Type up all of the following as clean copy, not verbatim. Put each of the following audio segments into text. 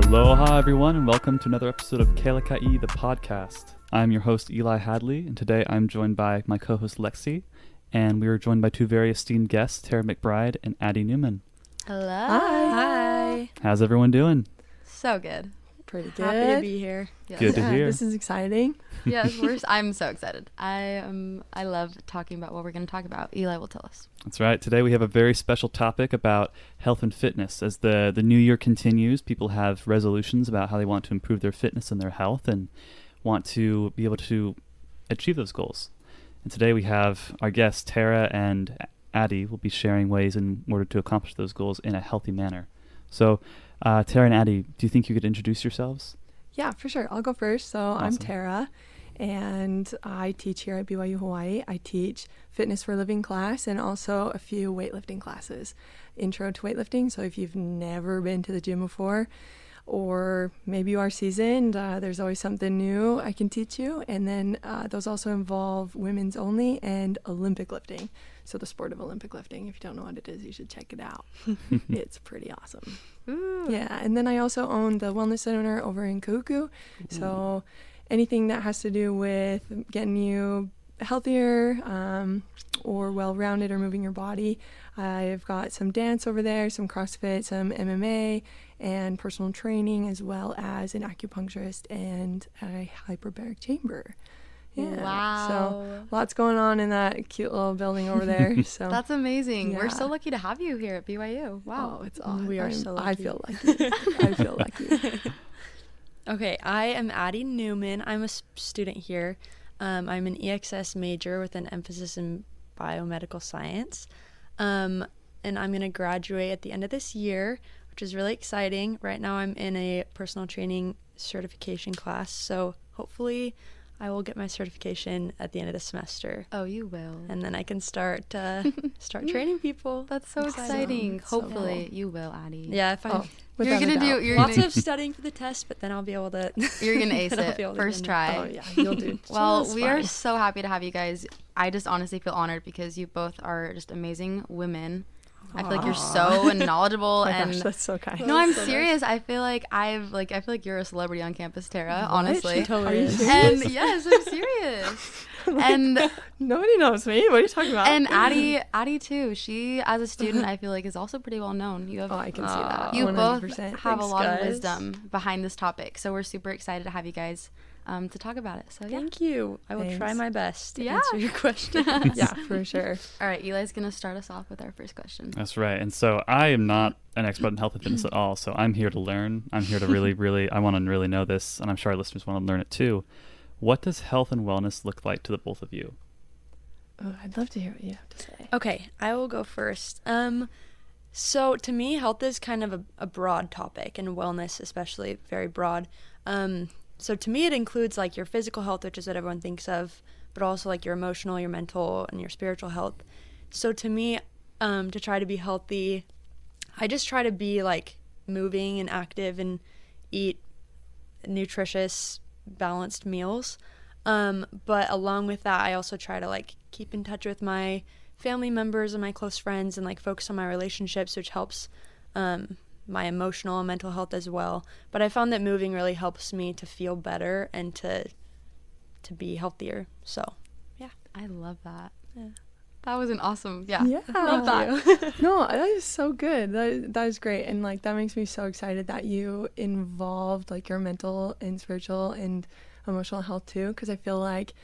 Aloha everyone, and welcome to another episode of Ke Alaka'i, the podcast. I'm your host Eli Hadley, and today I'm joined by my co-host Lexi, and we are joined by two very esteemed guests, Tara McBride and Addie Newman. Hello. Hi. How's everyone doing? So good. Pretty good. Happy to be here. Yes. Good to hear. This is exciting. Yes, I'm so excited. I love talking about what we're going to talk about. Eli will tell us. That's right. Today we have a very special topic about health and fitness. As the new year continues, people have resolutions about how they want to improve their fitness and their health and want to be able to achieve those goals. And today we have our guests, Tara and Addie, will be sharing ways in order to accomplish those goals in a healthy manner. So, Tara and Addie, do you think you could introduce yourselves? Yeah, for sure. I'll go first. So Awesome. I'm Tara, and I teach here at BYU-Hawaii. I teach fitness for a living class and also a few weightlifting classes. Intro to weightlifting. So if you've never been to the gym before, or maybe you are seasoned, there's always something new I can teach you. And then those also involve women's only and Olympic lifting. So the sport of Olympic lifting. If you don't know what it is, you should check it out. It's pretty awesome. Ooh. Yeah, and then I also own the Wellness Center over in Kahuku. So anything that has to do with getting you healthier or well-rounded or moving your body. I've got some dance over there, some CrossFit, some MMA, and personal training, as well as an acupuncturist and a hyperbaric chamber. Yeah. Wow. So lots going on in that cute little building over there. So That's amazing. Yeah. We're so lucky to have you here at BYU. Wow. Oh, it's awesome. We are so lucky. I feel lucky. I feel lucky. Okay, I am Addie Newman. I'm a student here. I'm an EXS major with an emphasis in biomedical science. And I'm going to graduate at the end of this year, which is really exciting. Right now I'm in a personal training certification class, so hopefully I will get my certification at the end of the semester. Oh, you will. And then I can start training people. That's so Exciting. exciting. So Hopefully you will, Addie. Yeah, if I Oh, You're without a gonna doubt. do. You're lots gonna. of studying for the test, but then I'll be able to. You're gonna ace then I'll it be able to first get try. Oh, yeah, you'll do. Well, just we are fine. so happy to have you guys. I just honestly feel honored because you both are just amazing women. I feel like you're so knowledgeable Oh my and gosh, that's so kind. no, I'm so nice. serious. I feel like I feel like you're a celebrity on campus, Tara, What? honestly. She totally is. And yes, I'm serious. And Nobody knows me. What are you talking about? and Addie too. She as a student I feel like is also pretty well known. You have Oh, I can see that. you 100%. both have a Thanks, lot of guys. wisdom behind this topic. So we're super excited to have you guys to talk about it. So yeah. Thank you. I will try Thanks. my best to Yeah. answer your questions. Yeah, for sure. All right, Eli's gonna start us off with our first question. That's right. And so I am not an expert in health and fitness at all, so I'm here to learn. I'm here to really, I want to really know this, and I'm sure our listeners want to learn it too. What does health and wellness look like to the both of you? Oh, I'd love to hear what you have to say. Okay, I will go first. So to me, health is kind of a broad topic, and wellness especially very broad. So to me, it includes like your physical health, which is what everyone thinks of, but also like your emotional, your mental, and your spiritual health. So to me, to try to be healthy, I just try to be like moving and active and eat nutritious, balanced meals. But along with that, I also try to like keep in touch with my family members and my close friends and like focus on my relationships, which helps my emotional and mental health as well. But I found that moving really helps me to feel better and to be healthier. So I love that. Yeah. That was an awesome. Yeah. Yeah. Love that. No, that is so good. That is great. And like that makes me so excited that you involved like your mental and spiritual and emotional health too, because I feel like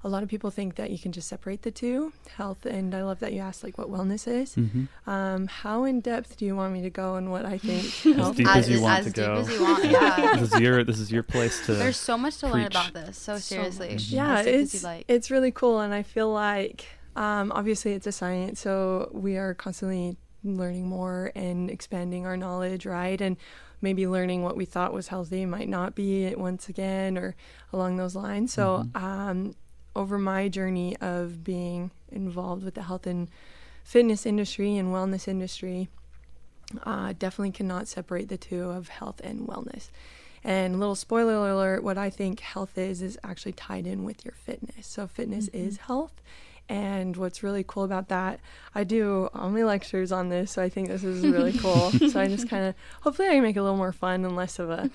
a lot of people think that you can just separate the two, health, and I love that you asked like what wellness is. Mm-hmm. How in depth do you want me to go in what I think health deep as you want to deep go. as you want, yeah. This is your place to. There's so much to learn Preach. about this. So seriously. much. Yeah, As deep as it's you like. it's really cool, and I feel like obviously it's a science, so we are constantly learning more and expanding our knowledge, right? And maybe learning what we thought was healthy might not be it once again, or along those lines. So over my journey of being involved with the health and fitness industry and wellness industry, definitely cannot separate the two of health and wellness. And a little spoiler alert, what I think health is actually tied in with your fitness. So fitness is health, And what's really cool about that, I do all my lectures on this, so I think this is really cool. So I just kind of, hopefully I can make it a little more fun and less of a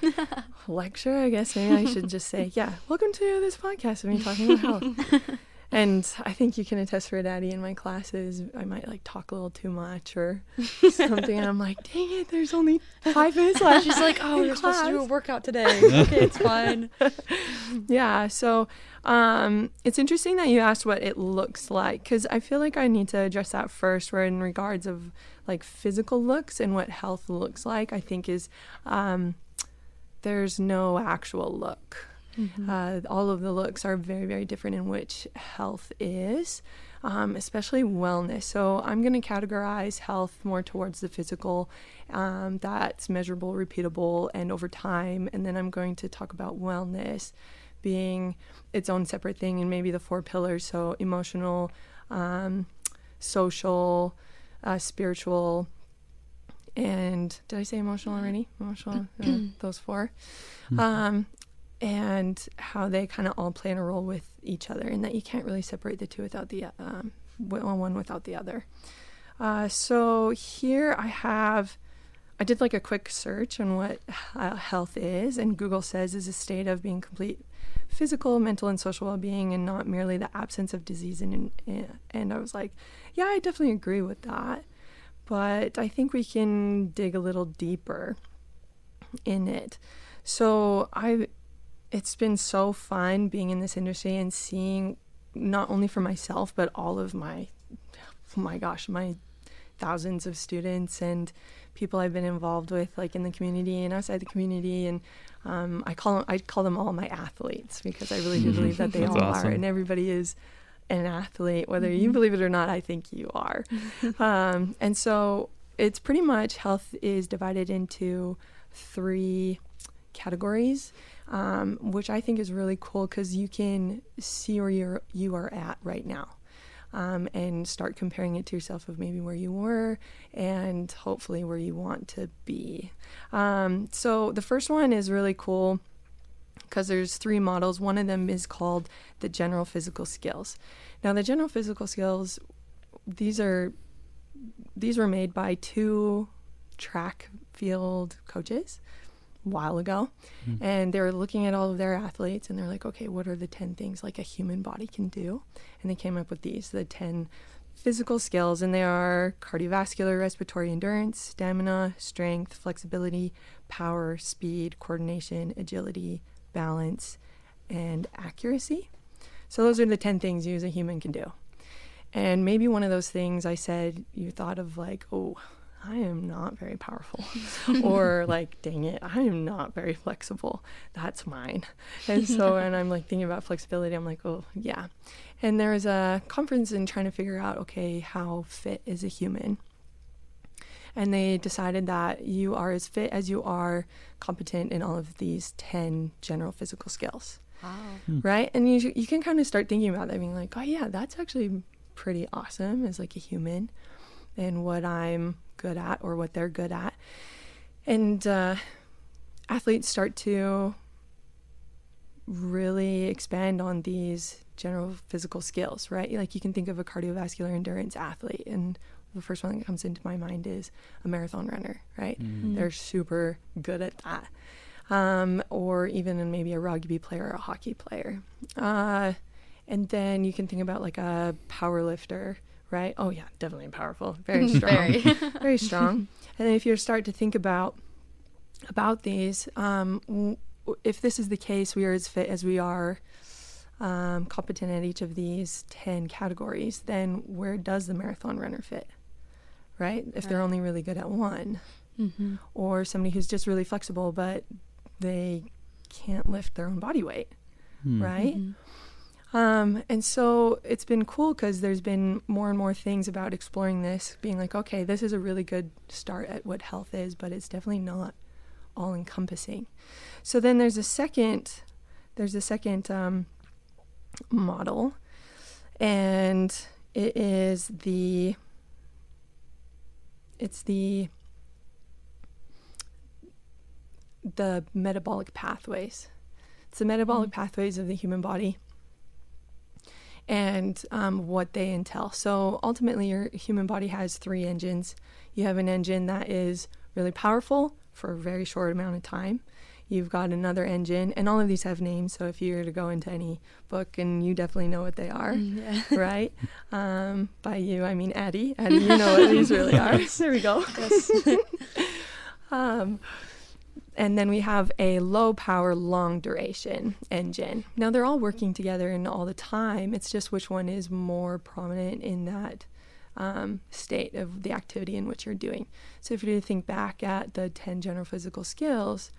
lecture. I guess maybe I should just say, yeah, welcome to this podcast of me talking about health. And I think you can attest for it, Addie, in my classes, I might like talk a little too much or something. And I'm like, dang it, there's only 5 minutes left. She's like, oh, we're supposed to do a workout today. Okay, it's fine. Yeah, so it's interesting that you asked what it looks like, because I feel like I need to address that first, where in regards of like physical looks and what health looks like, I think is there's no actual look. All of the looks are very, very different in which health is, especially wellness. So I'm going to categorize health more towards the physical, that's measurable, repeatable, and over time. And then I'm going to talk about wellness being its own separate thing, and maybe the 4 pillars. So emotional, social, spiritual, and did I say emotional already? Emotional, those 4. And how they kind of all play in a role with each other, and that you can't really separate the two without the one without the other. So here I did like a quick search on what health is, and Google says is a state of being complete physical, mental, and social well-being, and not merely the absence of disease. And I was like, yeah, I definitely agree with that, but I think we can dig a little deeper in it. So it's been so fun being in this industry and seeing, not only for myself, but all of my thousands of students and people I've been involved with, like in the community and outside the community. And I call them all my athletes, because I really do believe that they all awesome. are, and everybody is an athlete, whether you believe it or not. I think you are. And so it's pretty much, health is divided into 3 categories, which I think is really cool, because you can see where you are at right now, and start comparing it to yourself of maybe where you were and hopefully where you want to be. So the first one is really cool because there's 3 models. One of them is called the general physical skills. Now, the general physical skills, these were made by 2 track field coaches a while ago, and they were looking at all of their athletes, and they're like, okay, what are the 10 things like a human body can do? And they came up with the 10 physical skills, and they are cardiovascular, respiratory endurance, stamina, strength, flexibility, power, speed, coordination, agility, balance, and accuracy. So those are the 10 things you as a human can do. And maybe one of those things I said, you thought of like, oh, I am not very powerful, or like, dang it, I am not very flexible. That's mine. And so when I'm like thinking about flexibility, I'm like, oh yeah. And there was a conference in trying to figure out, okay, how fit is a human? And they decided that you are as fit as you are competent in all of these 10 general physical skills. Wow. Right? And you can kind of start thinking about that, being like, oh yeah, that's actually pretty awesome as like a human, and what I'm good at or what they're good at. And athletes start to really expand on these general physical skills, right? Like you can think of a cardiovascular endurance athlete, and the first one that comes into my mind is a marathon runner, right? They're super good at that. Or even maybe a rugby player or a hockey player. And then you can think about like a power lifter, right? Oh yeah, definitely powerful, very strong, very strong. And then if you start to think about these, if this is the case, we are as fit as we are competent at each of these 10 categories, then where does the marathon runner fit, right? If they're only really good at one, or somebody who's just really flexible, but they can't lift their own body weight, right? And so it's been cool because there's been more and more things about exploring this, being like, okay, this is a really good start at what health is, but it's definitely not all encompassing. So then there's a second model, and it's the metabolic pathways. It's the metabolic pathways of the human body. and what they entail. So ultimately, your human body has 3 engines. You have an engine that is really powerful for a very short amount of time. You've got another engine, and all of these have names, so if you were to go into any book, and you definitely know what they are, right? By you, I mean Addie. Addie, you know what these really are. There we go. Yes. And then we have a low power, long duration engine. Now they're all working together and all the time. It's just which one is more prominent in that state of the activity in which you're doing. So if you think back at the 10 general physical skills,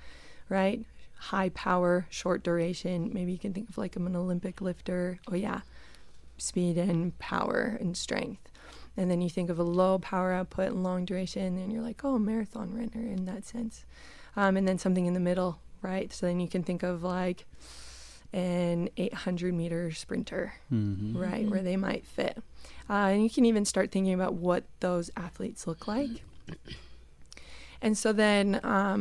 right? High power, short duration. Maybe you can think of like an Olympic lifter. Oh yeah, speed and power and strength. And then you think of a low power output and long duration, and you're like, oh, marathon runner in that sense. And then something in the middle, right? So then you can think of like an 800-meter sprinter, right, where they might fit. And you can even start thinking about what those athletes look like. And so then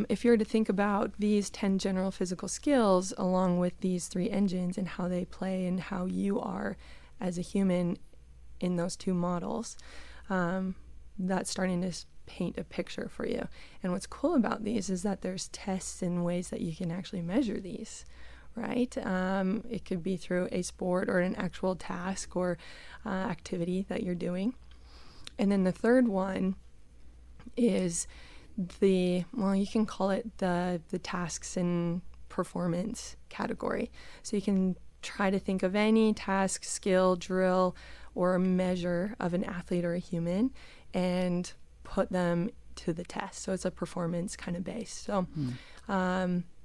if you were to think about these 10 general physical skills along with these 3 engines and how they play and how you are as a human in those 2 models, that's starting to paint a picture for you. And what's cool about these is that there's tests and ways that you can actually measure these, right? It could be through a sport or an actual task or activity that you're doing. And then the third one is you can call it the tasks and performance category. So you can try to think of any task, skill, drill, or measure of an athlete or a human and put them to the test. So it's a performance kind of base. So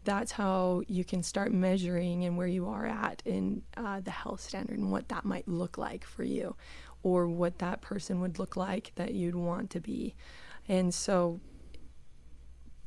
that's how you can start measuring and where you are at in the health standard and what that might look like for you, or what that person would look like that you'd want to be. And so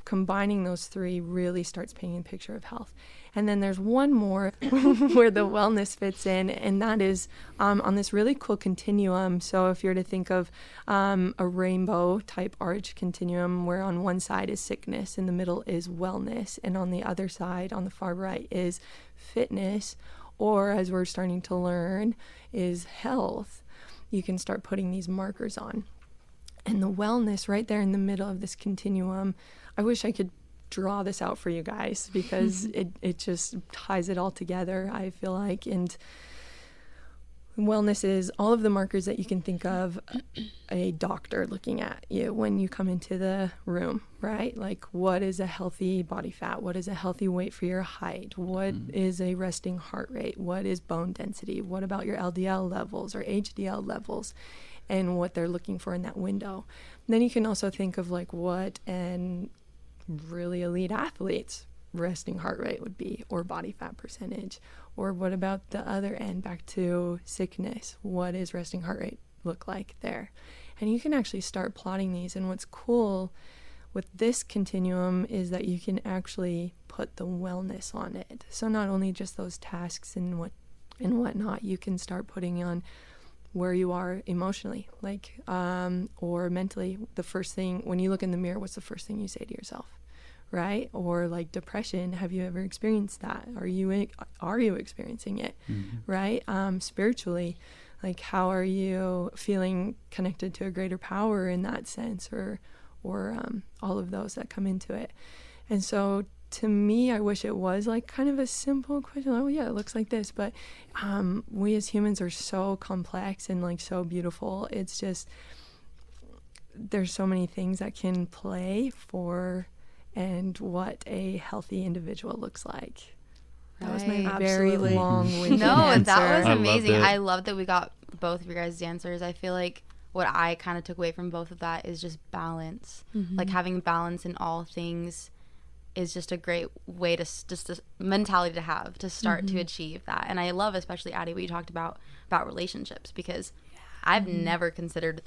combining those 3 really starts painting a picture of health. And then there's one more where the wellness fits in, and that is on this really cool continuum. So if you're to think of a rainbow type arch continuum, where on one side is sickness, in the middle is wellness, and on the other side, on the far right, is fitness, or as we're starting to learn, is health. You can start putting these markers on. And the wellness right there in the middle of this continuum, I wish I could draw this out for you guys because it just ties it all together, I feel like. And wellness is all of the markers that you can think of a doctor looking at you when you come into the room, right? Like, what is a healthy body fat? What is a healthy weight for your height? What is a resting heart rate? What is bone density? What about your LDL levels or HDL levels? And what they're looking for in that window. And then you can also think of like what an really elite athlete's resting heart rate would be, or body fat percentage, or what about the other end back to sickness? What is resting heart rate look like there? And you can actually start plotting these. And what's cool with this continuum is that you can actually put the wellness on it. So not only just those tasks and whatnot, you can start putting on where you are emotionally, like, or mentally. The first thing, when you look in the mirror, what's the first thing you say to yourself, right? Or like depression, have you ever experienced that? Are you experiencing it, right? Spiritually, like, how are you feeling connected to a greater power in that sense, or all of those that come into it. And so to me, I wish it was like kind of a simple question. Oh yeah, it looks like this. But we as humans are so complex and like so beautiful. It's just, there's so many things that can play for and what a healthy individual looks like. That was my very long-winded answer. That was amazing. I love that we got both of your guys' answers. I feel like what I kind of took away from both of that is just balance. Like having balance in all things is just a great way to just a mentality to have to start to achieve that. And I love, especially Addie, what you talked about relationships, because I've never considered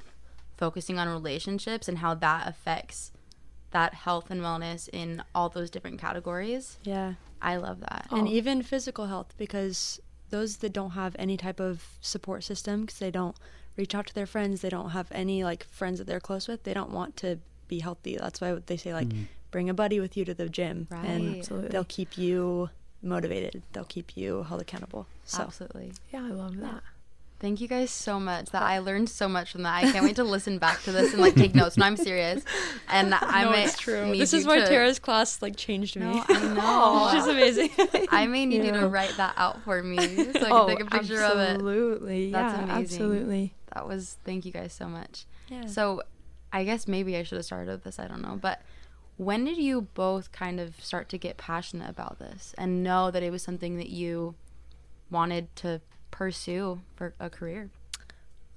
focusing on relationships and how that affects that health and wellness in all those different categories. Yeah. I love that. And even physical health, because those that don't have any type of support system, because they don't reach out to their friends, they don't have any like friends that they're close with, they don't want to be healthy. That's why they say like bring a buddy with you to the gym, and they'll keep you motivated, they'll keep you held accountable. So Absolutely. Yeah, I love that. Thank you guys so much. That I learned so much from that. I can't wait to listen back to this and like take notes. No, I'm serious. And it's true. This is why Tara's class like changed me. No, I know. She's amazing. I may need you to write that out for me so I can take a picture of it. Absolutely. That's yeah, amazing. absolutely. Thank you guys so much. Yeah. So I guess maybe I should have started with this. I don't know. But when did you both kind of start to get passionate about this and know that it was something that you wanted to pursue for a career?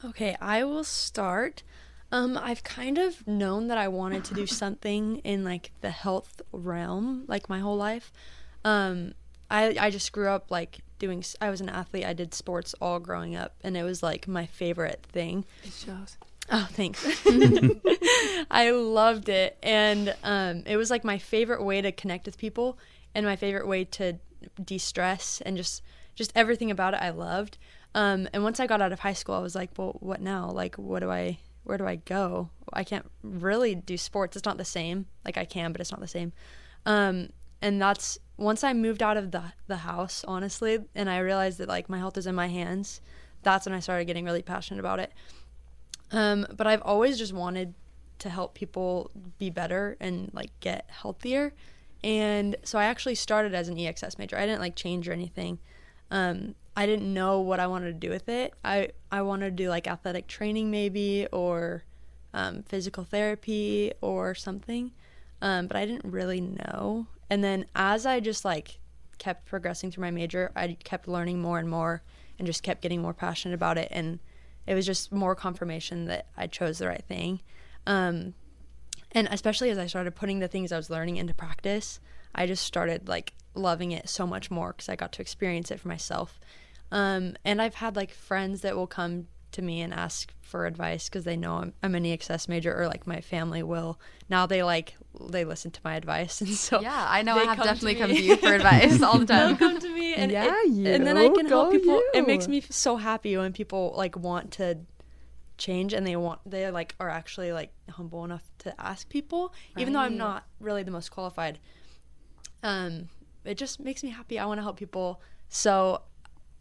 Okay, I will start. I've kind of known that I wanted to do something in like the health realm like my whole life. I just grew up like I was an athlete. I did sports all growing up, and it was like my favorite thing. It shows. Oh, thanks. I loved it, and it was like my favorite way to connect with people and my favorite way to de-stress, and just everything about it I loved. And once I got out of high school, I was like, well, what now? Like, where do I go? I can't really do sports. It's not the same. Like I can, but it's not the same. And that's once I moved out of the house, honestly, and I realized that like my health is in my hands. That's when I started getting really passionate about it. But I've always just wanted to help people be better and like get healthier. And so I actually started as an EXS major. I didn't like change or anything. I didn't know what I wanted to do with it. I wanted to do like athletic training maybe, or physical therapy or something. But I didn't really know. And then as I just like kept progressing through my major, I kept learning more and more and just kept getting more passionate about it. And it was just more confirmation that I chose the right thing. And especially as I started putting the things I was learning into practice, I just started like loving it so much more because I got to experience it for myself. And I've had like friends that will come to me and ask for advice because they know I'm an EXS major, or like my family will. Now they listen to my advice, and so yeah, I know I have definitely come to you for advice all the time. They'll come to me, and and then I can help people. It makes me so happy when people like want to change, and they like are actually like humble enough to ask people, even though I'm not really the most qualified. It just makes me happy. I want to help people. So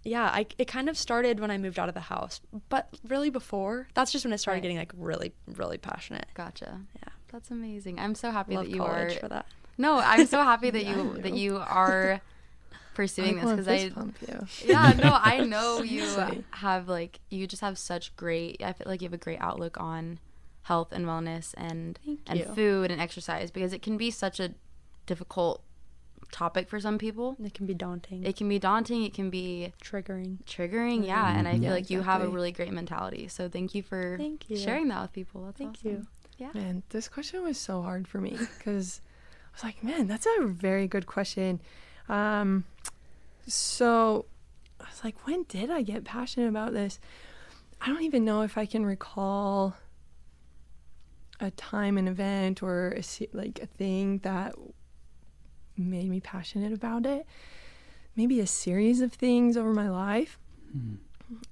yeah, it kind of started when I moved out of the house, but really before, that's just when it started getting like really, really passionate. Gotcha. Yeah. That's amazing. I'm so happy Love that you college are for that. No, I'm so happy that you are pursuing this, because I know you have like, you just have such great, I feel like you have a great outlook on health and wellness and food and exercise, because it can be such a difficult topic for some people. It can be daunting. It can be triggering. Yeah. And I feel like you have a really great mentality. So thank you for sharing that with people. That's Thank awesome. you. Yeah. Man, this question was so hard for me because I was like, man, that's a very good question. So I was like, when did I get passionate about this? I don't even know if I can recall a time, an event, or a thing that made me passionate about it. Maybe a series of things over my life.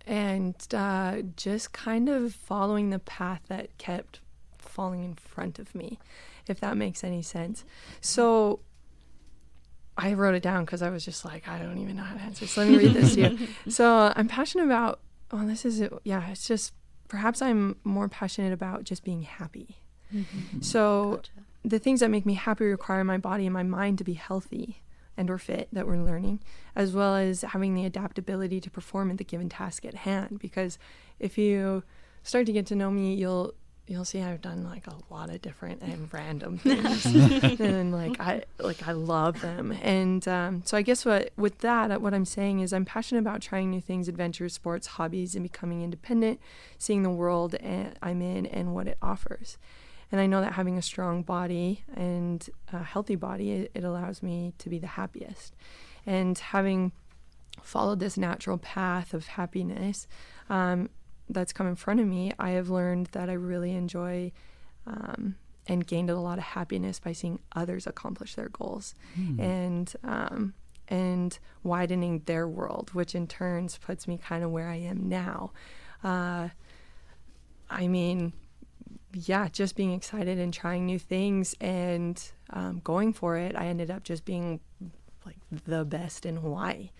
And just kind of following the path that kept falling in front of me, if that makes any sense. So I wrote it down because I was just like, I don't even know how to answer. So let me read this to you. So I'm passionate about, it's just, perhaps I'm more passionate about just being happy. So Gotcha. The things that make me happy require my body and my mind to be healthy and or fit, that we're learning, as well as having the adaptability to perform at the given task at hand. Because if you start to get to know me, you'll see I've done like a lot of different and random things, and I love them. And so I guess what I'm saying is I'm passionate about trying new things, adventures, sports, hobbies, and becoming independent, seeing the world I'm in and what it offers. And I know that having a strong body and a healthy body, it allows me to be the happiest. And having followed this natural path of happiness that's come in front of me, I have learned that I really enjoy and gained a lot of happiness by seeing others accomplish their goals and widening their world, which in turn puts me kind of where I am now. Just being excited and trying new things and going for it. I ended up just being like the best in Hawaii,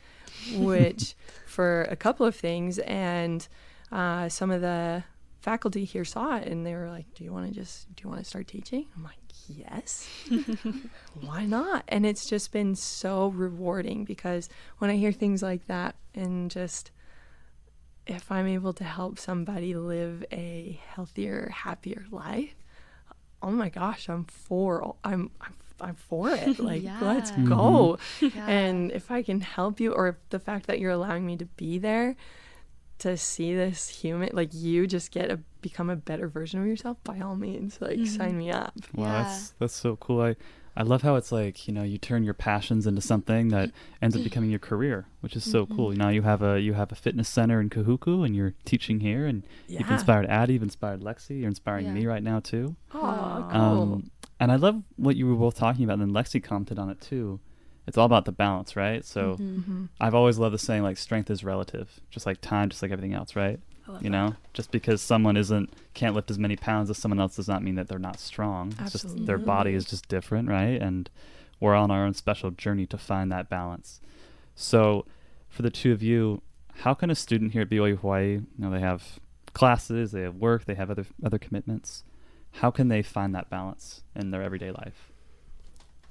which for a couple of things, and some of the faculty here saw it and they were like, do you want to start teaching? I'm like, yes. Why not? And it's just been so rewarding, because when I hear things like that, and just if I'm able to help somebody live a healthier, happier life, oh my gosh, I'm for it. Like, let's go. Yeah. And if I can help you, or the fact that you're allowing me to be there to see this human, like, you just become a better version of yourself, by all means, like, sign me up. Wow, that's so cool. I love how it's like, you turn your passions into something that ends up becoming your career, which is so cool. Now you have a fitness center in Kahuku, and you're teaching here, and you've inspired Addie, you've inspired Lexi, you're inspiring me right now too. Oh, cool. And I love what you were both talking about, and then Lexi commented on it too. It's all about the balance, right? So I've always loved the saying, like, strength is relative, just like time, just like everything else, right? Just because someone can't lift as many pounds as someone else does not mean that they're not strong. It's just their body is just different, right? And we're on our own special journey to find that balance. So for the two of you, how can a student here at BYU-Hawaii, they have classes, they have work, they have other commitments. How can they find that balance in their everyday life?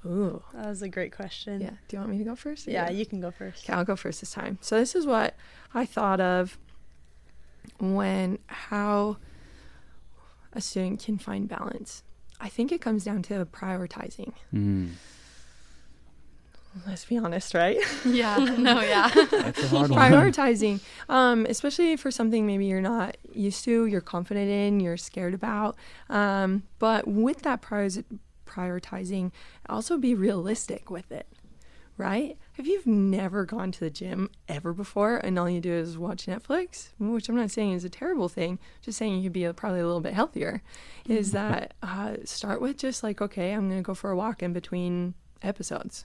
Ooh. That was a great question. Yeah. Do you want me to go first? Yeah, you can go first. Okay, I'll go first this time. So this is what I thought of how a student can find balance. I think it comes down to prioritizing. Let's be honest, right? Yeah. No, yeah. That's a hard one. Prioritizing, especially for something maybe you're not used to, you're confident in, you're scared about. But with that prioritizing, also be realistic with it, right? If you've never gone to the gym ever before and all you do is watch Netflix, which I'm not saying is a terrible thing, just saying you could be probably a little bit healthier, is that start with just like, okay, I'm going to go for a walk in between episodes.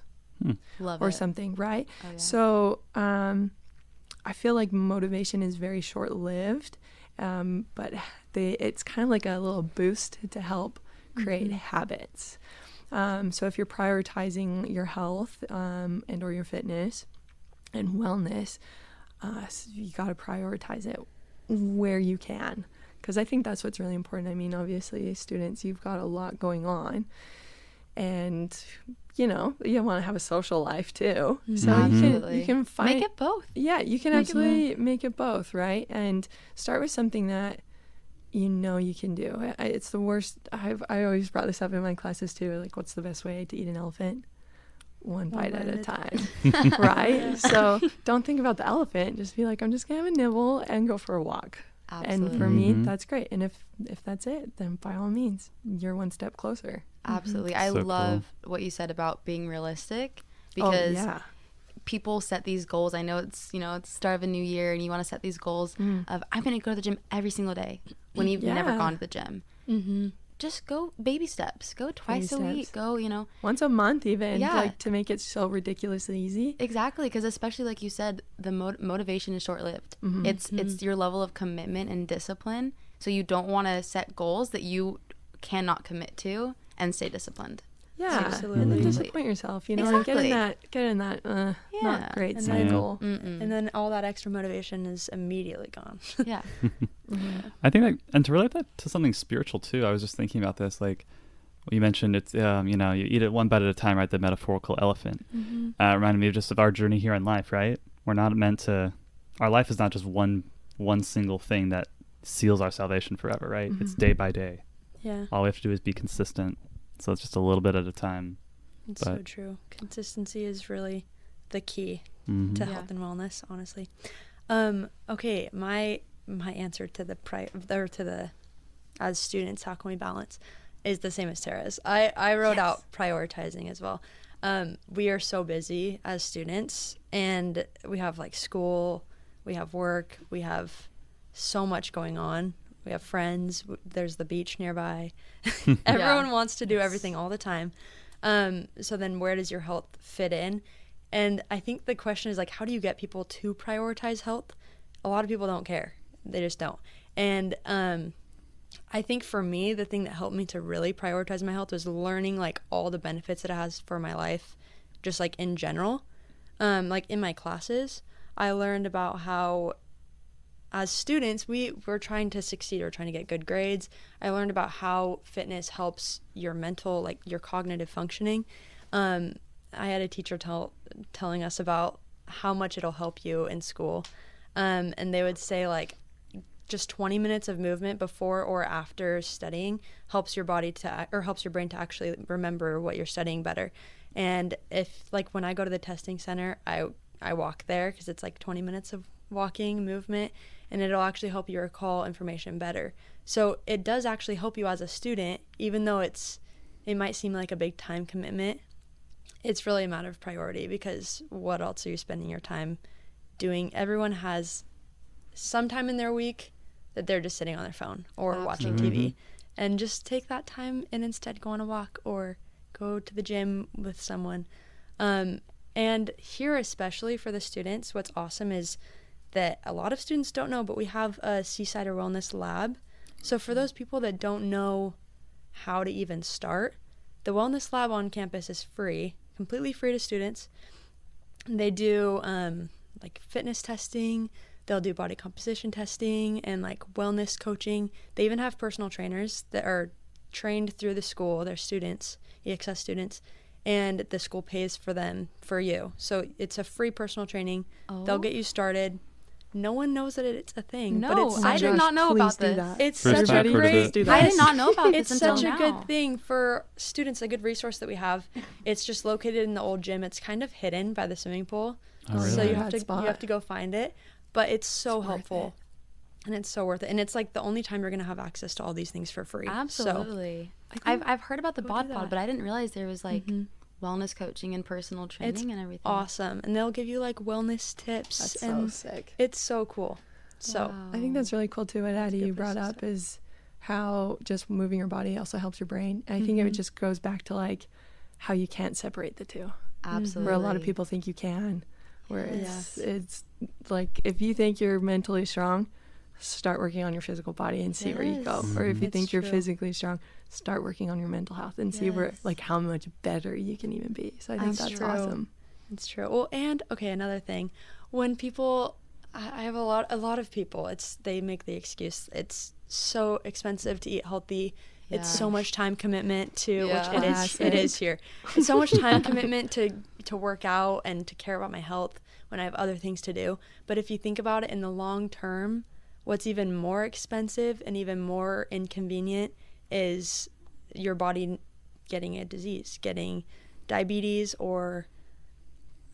Love or it. something, right? Oh, yeah. So I feel like motivation is very short-lived, but it's kind of like a little boost to help create habits. So if you're prioritizing your health and or your fitness and wellness, you got to prioritize it where you can, because I think that's what's really important. I mean, obviously, students, you've got a lot going on, and you want to have a social life too. So you can find make it both. Yeah, you can absolutely make it both, right? And start with something that you can do. It's the worst. I always brought this up in my classes too. Like, what's the best way to eat an elephant? One bite at a time, right? So don't think about the elephant. Just be like, I'm just gonna have a nibble and go for a walk. Absolutely. And for me, that's great. And if that's it, then by all means, you're one step closer. Absolutely. I love what you said about being realistic, because people set these goals. I know it's the start of a new year and you want to set these goals of, I'm going to go to the gym every single day, when you've never gone to the gym. Just go baby steps. Go twice a week. Go, once a month even, like, to make it so ridiculously easy. Exactly, because especially like you said, the motivation is short-lived. It's your level of commitment and discipline. So you don't want to set goals that you cannot commit to and stay disciplined. Yeah, absolutely. And then disappoint yourself, and get in that not great cycle. And then all that extra motivation is immediately gone. Yeah. I think that, and to relate that to something spiritual too, I was just thinking about this, like you mentioned, it's you eat it one bite at a time, right? The metaphorical elephant. Reminded me of our journey here in life, right? We're not meant to. Our life is not just one single thing that seals our salvation forever, right? It's day by day. Yeah. All we have to do is be consistent. So it's just a little bit at a time. It's so true. Consistency is really the key to health and wellness, honestly. Okay, my answer to the as students, how can we balance, is the same as Tara's. I wrote out prioritizing as well. We are so busy as students, and we have like school, we have work, we have so much going on. We have friends. There's the beach nearby. Everyone wants to do everything all the time. So then where does your health fit in? And I think the question is, like, how do you get people to prioritize health? A lot of people don't care. They just don't. And I think for me, the thing that helped me to really prioritize my health was learning, like, all the benefits that it has for my life, just like in general. like in my classes, I learned about how as students, we're trying to succeed or trying to get good grades. I learned about how fitness helps your mental, like your cognitive functioning. I had a teacher telling us about how much it'll help you in school. And they would say like just 20 minutes of movement before or after studying helps your brain to actually remember what you're studying better. And if like when I go to the testing center, I walk there because it's like 20 minutes of walking movement, and it'll actually help you recall information better. So it does actually help you as a student, even though it might seem like a big time commitment. It's really a matter of priority, because what else are you spending your time doing? Everyone has some time in their week that they're just sitting on their phone or watching TV. And just take that time and instead go on a walk or go to the gym with someone. And here, especially for the students, what's awesome is that a lot of students don't know, but we have a Seasider Wellness Lab. So for those people that don't know how to even start, the Wellness Lab on campus is free, completely free to students. They do like fitness testing, they'll do body composition testing and like wellness coaching. They even have personal trainers that are trained through the school. They're students, EXS students, and the school pays for them for you. So it's a free personal training. They'll get you started. No one knows that it's a thing. No, but it's I did not know about this. It's First such a time great. I did not know about this It's until such now. a good thing for students. A good resource that we have. It's just located in the old gym. It's kind of hidden by the swimming pool, Oh, really? so you Bad spot. have to go find it. But it's so It's worth helpful, and it's so worth it. And it's like the only time you're gonna have access to all these things for free. Absolutely. So, I've heard about the go do bod pod, that. but I didn't realize there was like wellness coaching and personal training and everything. Awesome, and they'll give you like wellness tips. That's so and sick. It's so cool. So Wow. I think that's really cool too. What Addie good you brought place to up start. is how just moving your body also helps your brain. And I think it just goes back to like how you can't separate the two. Absolutely. Where a lot of people think you can. Where it's like if you think you're mentally strong, start working on your physical body and see where you go. Yes. Or if you It's think you're true. physically strong, start working on your mental health and see where Yes. like how much better you can even be. So I think That's that's true. awesome. It's true. Well, and okay, another thing, when people, I have a lot of people. They make the excuse it's so expensive to eat healthy. It's so much time commitment to Yeah. which it is here. It's so much time commitment to work out and to care about my health when I have other things to do. But if you think about it in the long term, what's even more expensive and even more inconvenient is your body getting a disease, getting diabetes, or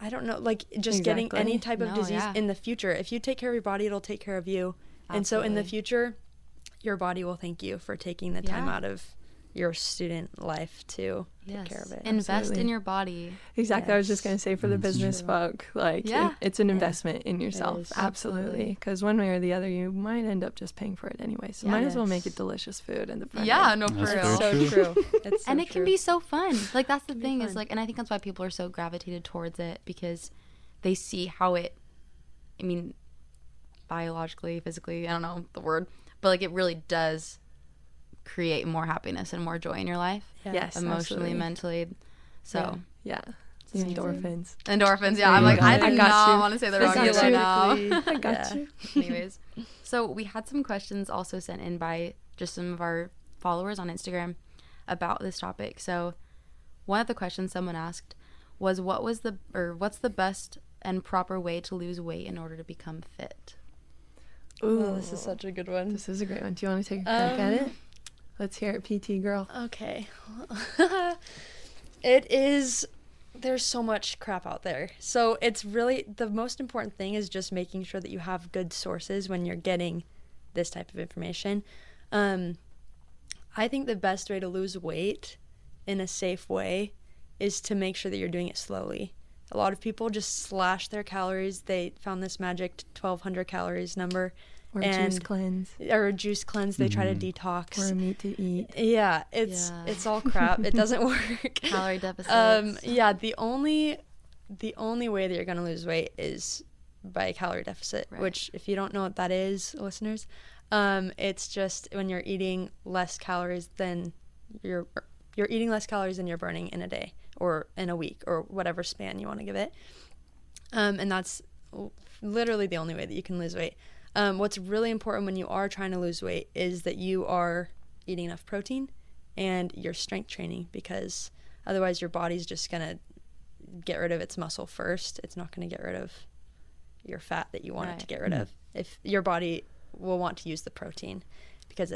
I don't know, like just getting Exactly. any type of No, disease yeah. in the future. If you take care of your body, it'll take care of you. And so in the Absolutely. future, your body will thank you for taking the time Yeah. out of your student life to take Yes. care of it. Invest Absolutely. in your body. Exactly. I was just Yes. going to say for the That's business true. folk, like Yeah. it's an investment in is. yourself. Absolutely. Absolutely. Because one way or the other, you might end up just paying for it anyway. So Yeah. might as well make Yes. it delicious food in the front Yeah, end. no, for That's real. very so true. It's so And it can true. be so fun. Like that's the Can be thing is fun. like, and I think that's why people are so gravitated towards it, because they see how it, I mean, biologically, physically, I don't know the word, but like it really does create more happiness and more joy in your life, Yes. emotionally, absolutely. mentally. So Yeah. The Amazing. endorphins. endorphins. Yeah, There I'm you like, go. I I do got not you. want to say the wrong word right Physically. now. I got Yeah. you. Anyways, so we had some questions also sent in by just some of our followers on Instagram about this topic. So one of the questions someone asked was, what's the best and proper way to lose weight in order to become fit? Ooh, Oh, this is such a good one. This is a great one. Do you want to take a crack at it? Let's hear it, PT girl. Okay. It is, there's so much crap out there. So it's really, the most important thing is just making sure that you have good sources when you're getting this type of information. I think the best way to lose weight in a safe way is to make sure that you're doing it slowly. A lot of people just slash their calories. They found this magic 1,200 calories number. Or a juice cleanse. Or a juice cleanse. They try to detox. Or a meat to eat. Yeah, it's all crap. It doesn't work. Calorie deficits. Yeah, the only way that you're gonna lose weight is by a calorie deficit. Right. Which, if you don't know what that is, listeners, it's just when you're eating less calories than you're eating less calories than you're burning in a day or in a week or whatever span you want to give it. And that's literally the only way that you can lose weight. What's really important when you are trying to lose weight is that you are eating enough protein and you're strength training, because otherwise your body's just going to get rid of its muscle first. It's not going to get rid of your fat that you want it to get rid of. If your body will want to use the protein, because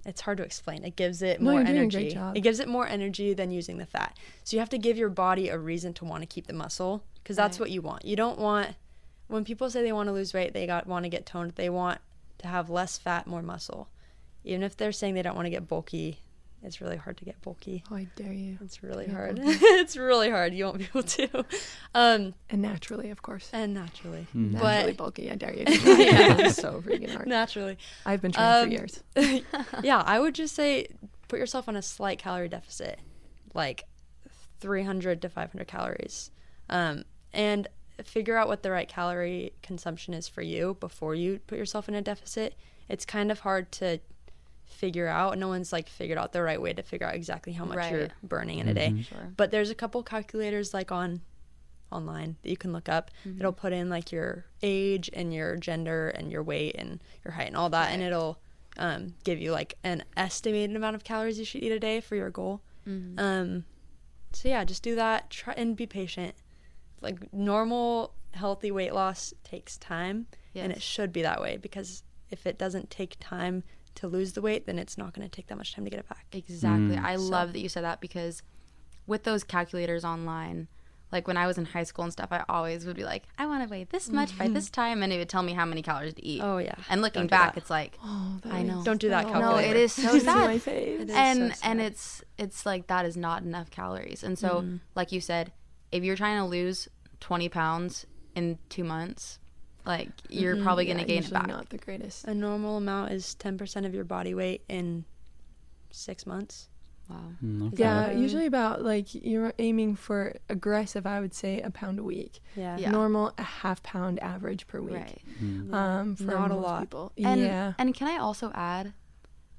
it's hard to explain. It gives it more energy. It gives it more energy than using the fat. So you have to give your body a reason to want to keep the muscle, because that's what you want. You don't want, when people say they want to lose weight, they want to get toned, they want to have less fat, more muscle. Even if they're saying they don't want to get bulky, it's really hard to get bulky. Oh, I dare you. It's really hard. It's really hard. You won't be able to. And naturally, of course. And naturally. Naturally bulky, I dare you. It's so freaking hard. Naturally. I've been training for years. Yeah, I would just say put yourself on a slight calorie deficit, like 300 to 500 calories. And figure out what the right calorie consumption is for you before you put yourself in a deficit. It's kind of hard to figure out. No one's like figured out the right way to figure out exactly how much you're burning in a day. Sure. But there's a couple calculators like online that you can look up. It'll put in like your age and your gender and your weight and your height and all that, and it'll give you like an estimated amount of calories you should eat a day for your goal. So yeah, just do that. Try and be patient. Like normal healthy weight loss takes time, and it should be that way, because if it doesn't take time to lose the weight, then it's not going to take that much time to get it back. Exactly. I love that you said that, because with those calculators online, like when I was in high school and stuff, I always would be like, I want to weigh this much by this time, and it would tell me how many calories to eat. Oh yeah. And looking back, it's like, I know. Don't do that calculator. No, it is so sad. My face. It is and so sad. and it's like that is not enough calories. And so like you said, if you're trying to lose 20 pounds in 2 months, like you're probably going to gain it back. Not the greatest. A normal amount is 10% of your body weight in 6 months. Wow. Okay. Yeah, usually about like you're aiming for aggressive, I would say a pound a week. Yeah. Normal, a half pound average per week. Right. For Not a most lot. people. And and can I also add,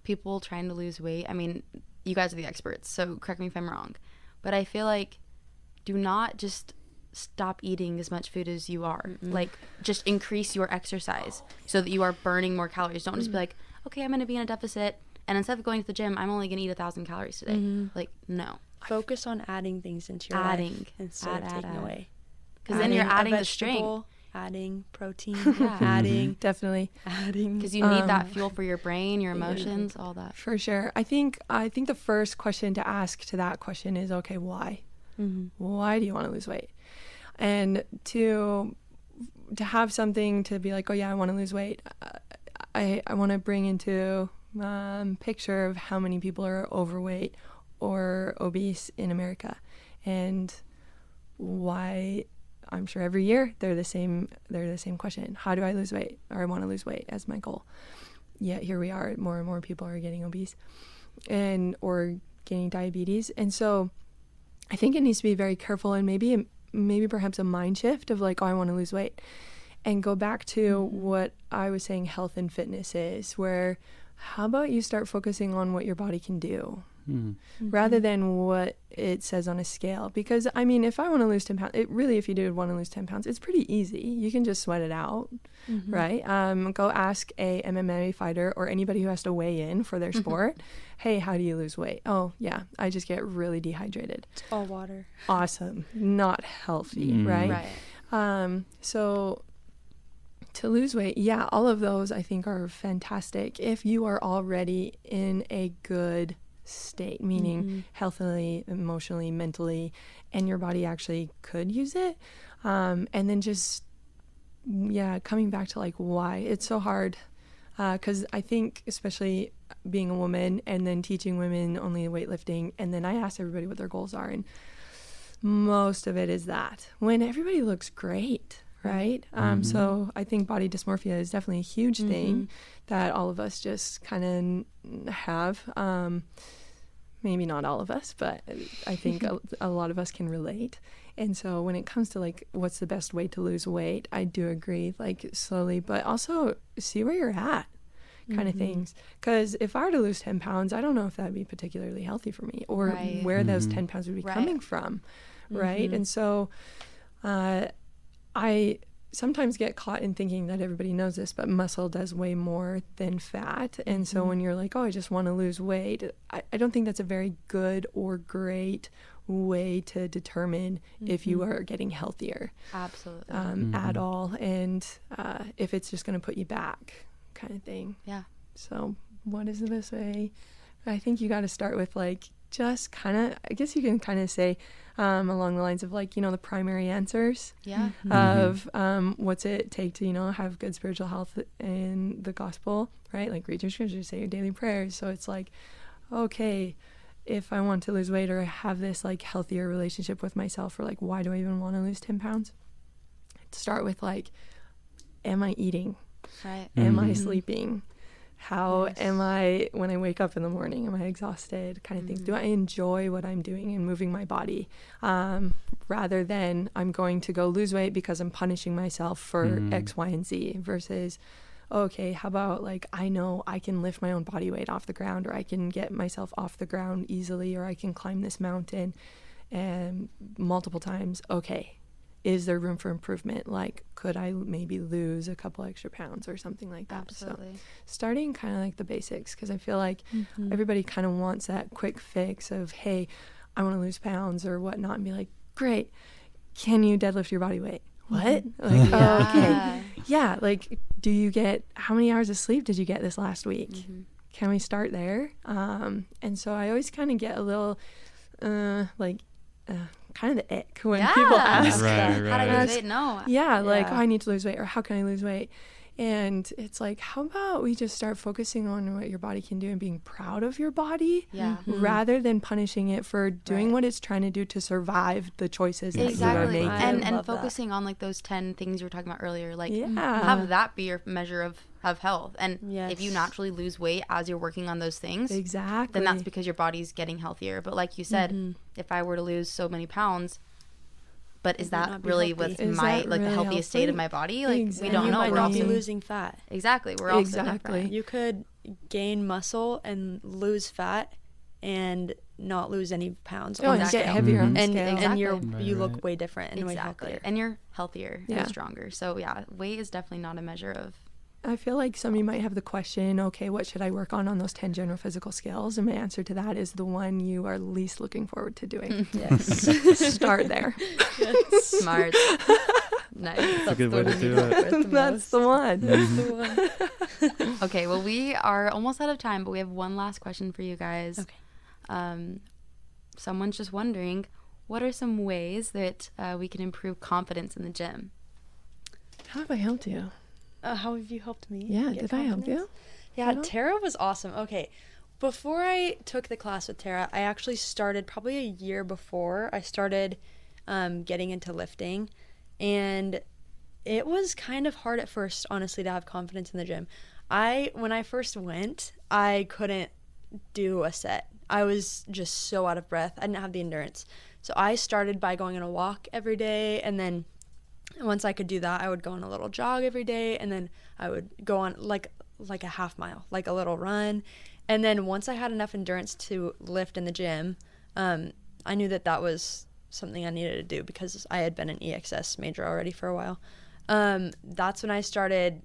people trying to lose weight, I mean, you guys are the experts, so correct me if I'm wrong, but I feel like do not just stop eating as much food as you are. Like just increase your exercise so that you are burning more calories. Don't just be like, okay, I'm going to be in a deficit, and instead of going to the gym, I'm only going to eat 1,000 calories today. Like, no. Focus on adding things into your life instead of taking away. Because then you're adding the strength. Adding protein, adding because you need that fuel for your brain, your emotions, all that. For sure. I think the first question to ask to that question is, okay, why? Why do you want to lose weight? And to have something to be like, oh yeah, I want to lose weight. I want to bring into picture of how many people are overweight or obese in America, and why. I'm sure every year they're the same question. How do I lose weight? Or I want to lose weight as my goal. Yet here we are, more and more people are getting obese or getting diabetes. And so I think it needs to be very careful, and maybe perhaps a mind shift of like, oh, I want to lose weight, and go back to what I was saying health and fitness is, where how about you start focusing on what your body can do rather than what it says on a scale. Because I mean, if I want to lose 10 pounds, if you do want to lose 10 pounds, it's pretty easy. You can just sweat it out, right? Go ask a MMA fighter or anybody who has to weigh in for their sport. Hey, how do you lose weight? Oh yeah, I just get really dehydrated. It's all water. Awesome. Not healthy, right? So to lose weight, yeah, all of those I think are fantastic if you are already in a good state, meaning healthily, emotionally, mentally, and your body actually could use it. And then just, coming back to like why it's so hard. Because I think especially being a woman and then teaching women only weightlifting, and then I ask everybody what their goals are, and most of it is that when everybody looks great, right? So I think body dysmorphia is definitely a huge thing that all of us just kind of have. Maybe not all of us, but I think a lot of us can relate. And so when it comes to like what's the best way to lose weight, I do agree, like slowly, but also see where you're at kind of things. Because if I were to lose 10 pounds, I don't know if that would be particularly healthy for me, or where those 10 pounds would be coming from, right? And so I sometimes get caught in thinking that everybody knows this, but muscle does way more than fat. And so when you're like, oh, I just want to lose weight, I don't think that's a very good or great way to determine if you are getting healthier. Absolutely. At all. And if it's just going to put you back kind of thing. Yeah. So what is the best way? I think you got to start with like, just kind of, I guess you can kind of say along the lines of like, the primary answers of what's it take to, have good spiritual health in the gospel, right? Like read your scriptures, say your daily prayers. So it's like, okay, if I want to lose weight or have this like healthier relationship with myself, or like, why do I even want to lose 10 pounds? Start with like, am I eating? Right. Am I sleeping? How am I when I wake up in the morning? Am I exhausted? Kind of things. Do I enjoy what I'm doing and moving my body? Rather than I'm going to go lose weight because I'm punishing myself for X, Y, and Z versus, okay, how about like, I know I can lift my own body weight off the ground, or I can get myself off the ground easily, or I can climb this mountain and multiple times. Okay. Is there room for improvement? Like, could I maybe lose a couple extra pounds or something like that? Absolutely. So starting kind of like the basics, because I feel like everybody kind of wants that quick fix of, hey, I want to lose pounds or whatnot, and be like, great, can you deadlift your body weight? What? Like, oh, okay. Yeah, like, do you get, how many hours of sleep did you get this last week? Can we start there? And so I always kind of get a little, kind of the ick when people ask, how do I lose weight? No. Yeah, like, oh, I need to lose weight, or how can I lose weight? And it's like, how about we just start focusing on what your body can do and being proud of your body rather than punishing it for doing what it's trying to do to survive the choices that you are making. And focusing on like those 10 things you were talking about earlier, like have that be your measure of health. And if you naturally lose weight as you're working on those things, then that's because your body's getting healthier. But like you said, if I were to lose so many pounds, but is that really what's my like the healthiest state of my body? Like we don't know. We're also losing fat. Exactly. We're also different. You could gain muscle and lose fat and not lose any pounds. And get heavier on the scale. And you look way different and way healthier. And you're healthier and stronger. So yeah, weight is definitely not a measure of. I feel like somebody might have the question, okay, what should I work on those 10 general physical skills? And my answer to that is the one you are least looking forward to doing. Start there. Smart. Nice. That's a good way to do it. That's the one. Okay, well, we are almost out of time, but we have one last question for you guys. Okay. Someone's just wondering, what are some ways that we can improve confidence in the gym? How have I helped you? How have you helped me? Yeah, did I help you? Yeah, Tara was awesome. Okay, before I took the class with Tara, I actually started probably a year before I started getting into lifting, and it was kind of hard at first, honestly, to have confidence in the gym. When I first went, I couldn't do a set. I was just so out of breath. I didn't have the endurance. So I started by going on a walk every day, and then once I could do that, I would go on a little jog every day, and then I would go on like a half mile, like a little run. And then once I had enough endurance to lift in the gym, I knew that was something I needed to do because I had been an EXS major already for a while. That's when I started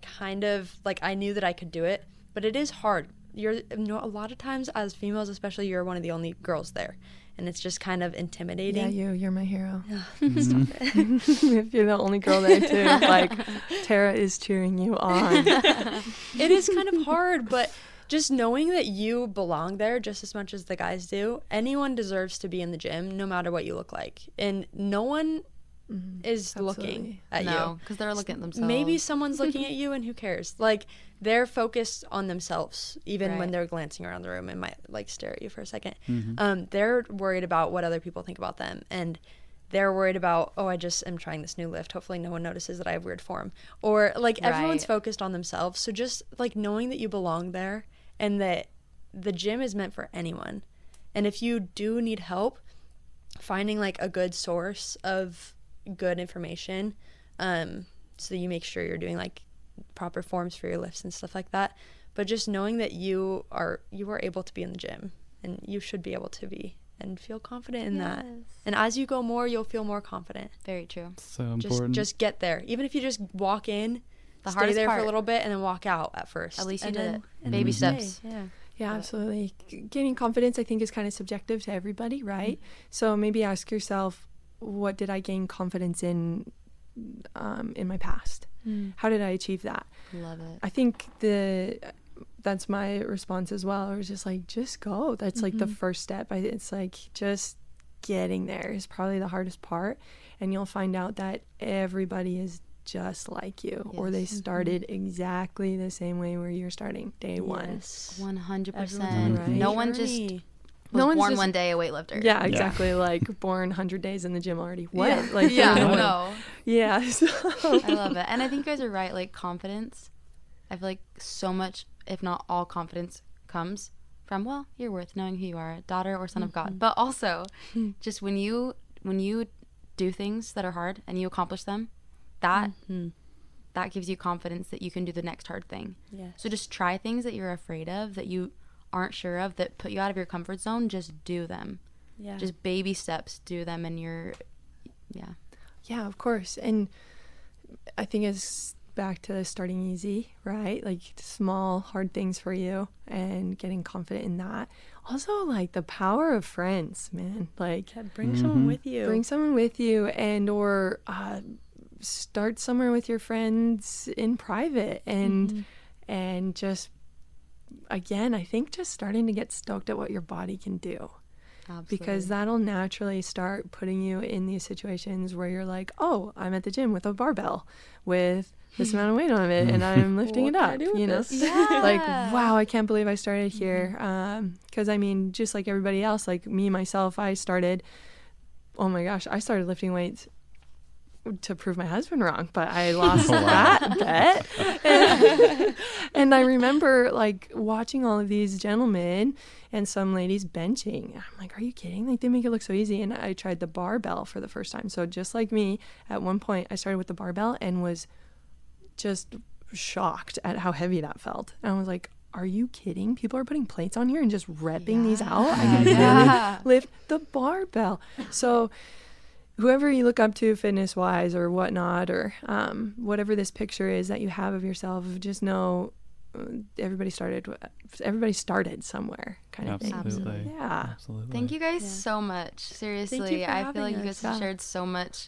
kind of like, I knew that I could do it, but it is hard. A lot of times as females, especially, you're one of the only girls there. And it's just kind of intimidating. Yeah, you're my hero. Stop it. If you're the only girl there too, like Tara is cheering you on. It is kind of hard, but just knowing that you belong there just as much as the guys do. Anyone deserves to be in the gym, no matter what you look like, and no one is looking at you because they're looking at themselves. Maybe someone's looking at you, and who cares? Like, they're focused on themselves, even when they're glancing around the room and might like stare at you for a second. They're worried about what other people think about them, and they're worried about, oh, I just am trying this new lift. Hopefully no one notices that I have weird form. Or like everyone's focused on themselves. So just like knowing that you belong there and that the gym is meant for anyone. And if you do need help, finding like a good source of good information, so you make sure you're doing like proper forms for your lifts and stuff like that. But just knowing that you are able to be in the gym, and you should be able to be and feel confident in that. Yes. And as you go more, you'll feel more confident. Very true. So important. Just get there. Even if you just walk in, The stay hardest there part. for a little bit, and then walk out at first. At least you And did then- it. and Baby then steps. stay. Yeah. Yeah, absolutely. Gaining confidence, I think, is kind of subjective to everybody, right? So maybe ask yourself, what did I gain confidence in my past? How did I achieve that? Love it. I think that's my response as well. It was just like, just go. That's like the first step. It's like just getting there is probably the hardest part. And you'll find out that everybody is just like you, or they started exactly the same way where you're starting day one. 100%. Everyone's Right. No one just journey. was born one day a weightlifter. Yeah, exactly. Like born 100 days in the gym already. What? Yeah. Like, Yeah, no one- no. Yeah. So. I love it. And I think you guys are right. Like, confidence, I feel like so much, if not all confidence, comes from, well, your worth, knowing who you are, daughter or son of God. But also, just when you do things that are hard and you accomplish them, that gives you confidence that you can do the next hard thing. Yes. So just try things that you're afraid of, that you aren't sure of, that put you out of your comfort zone. Just do them. Yeah. Just baby steps, do them, and Yeah, of course. And I think it's back to starting easy, right? Like small, hard things for you and getting confident in that. Also, like the power of friends, man. Like Bring someone with you. bring someone with you, and or start somewhere with your friends in private, and just, again, I think just starting to get stoked at what your body can do. Because that'll naturally start putting you in these situations where you're like, oh, I'm at the gym with a barbell with this amount of weight on it and I'm lifting it up, you know? Like, wow, I can't believe I started here. Because I mean, just like everybody else, like me, myself, I started lifting weights to prove my husband wrong, but I lost that bet. And I remember like watching all of these gentlemen and some ladies benching. I'm like, are you kidding? Like, they make it look so easy. And I tried the barbell for the first time. So just like me, at one point I started with the barbell and was just shocked at how heavy that felt. And I was like, are you kidding? People are putting plates on here and just repping these out. I can barely lift the barbell. So whoever you look up to fitness wise or whatnot, or whatever this picture is that you have of yourself, just know everybody started somewhere, kind of thing. Absolutely. Yeah. Absolutely. Thank you guys so much. Seriously, for I feel like having you guys us. have shared so much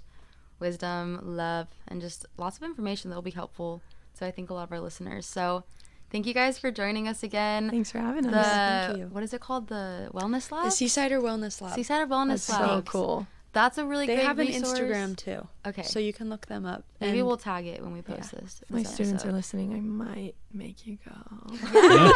wisdom, love, and just lots of information that will be helpful to, I think, a lot of our listeners. So thank you guys for joining us again. Thanks for having us. Thank you. What is it called? The Wellness Lab? The Seasider Wellness Lab. Seasider Wellness That's Lab. so cool. That's a really They great have an resource. Instagram too. Okay. So you can look them up. Maybe And we'll tag it when we post this. If my this students are episode. listening, I might make you go. Yeah.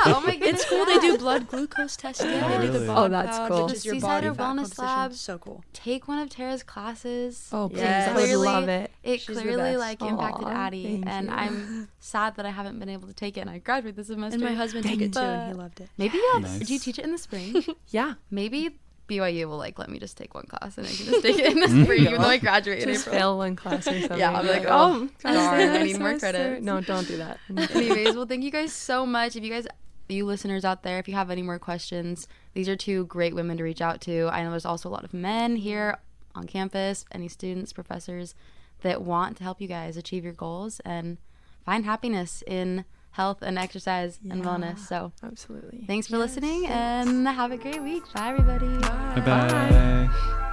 Oh my goodness. it's cool. They do blood glucose testing. Yeah. They do the Really? body Oh, that's cloud, cool. which is your Seasider body fat Wellness composition. Lab. So cool. Take one of Tara's classes. Oh, please. Yes. I would Clearly- love it. It She's the clearly best. like impacted Aw, Addie, thank and you. I'm sad that I haven't been able to take it. And I graduate this semester. And my husband took it too, and he But loved it. maybe Nice. did you teach it in the spring? Yeah. Maybe BYU will like let me just take one class and I can just take it in the spring, even though I graduate in Just April. fail one class or something. Yeah, I'm Be like, oh, gotta darn, stay I that need more semester. credits. No, don't do that. Anyways, well, thank you guys so much. If you listeners out there, if you have any more questions, these are two great women to reach out to. I know there's also a lot of men here on campus, any students, professors that want to help you guys achieve your goals and find happiness in health and exercise and wellness. So Absolutely. thanks for listening and have a great week. Bye, everybody. Bye-bye.